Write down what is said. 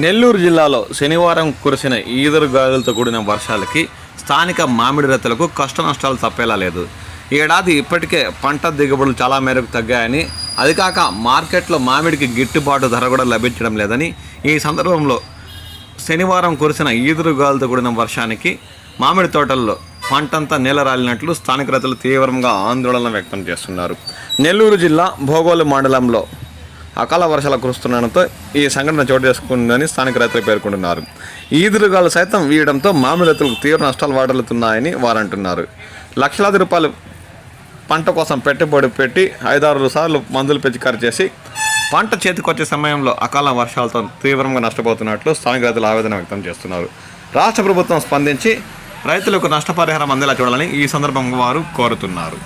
నెల్లూరు జిల్లాలో శనివారం కురిసిన ఈదురుగాలులతో కూడిన వర్షాలకి స్థానిక మామిడి రైతులకు కష్ట నష్టాలు తప్పేలా లేదు. ఈ ఏడాది ఇప్పటికే పంట దిగుబడులు చాలా మేరకు తగ్గాయని, అది కాక మార్కెట్లో మామిడికి గిట్టుబాటు ధర కూడా లభించడం లేదని, ఈ సందర్భంలో శనివారం కురిసిన ఈదురుగాలులతో కూడిన వర్షానికి మామిడి తోటల్లో పంటంతా నేలరాలినట్లు స్థానిక రైతులు తీవ్రంగా ఆందోళన వ్యక్తం చేస్తున్నారు. నెల్లూరు జిల్లా భోగోలు మండలంలో అకాల వర్షాలు కురుస్తుండడంతో ఈ సంఘటన చోటు చేసుకుందని స్థానిక రైతులు పేర్కొంటున్నారు. ఈదురుగాలు సైతం వీయడంతో మామిడి రైతులకు తీవ్ర నష్టాలు వాటిల్లుతున్నాయని వారు అంటున్నారు. లక్షలాది రూపాయలు పంట కోసం పెట్టుబడి పెట్టి 5-6 సార్లు మందులు పిచికారీ చేసి పంట చేతికొచ్చే సమయంలో అకాల వర్షాలతో తీవ్రంగా నష్టపోతున్నట్లు స్థానిక రైతులు ఆవేదన వ్యక్తం చేస్తున్నారు. రాష్ట్ర ప్రభుత్వం స్పందించి రైతులకు నష్టపరిహారం అందేలా చూడాలని ఈ సందర్భంగా వారు కోరుతున్నారు.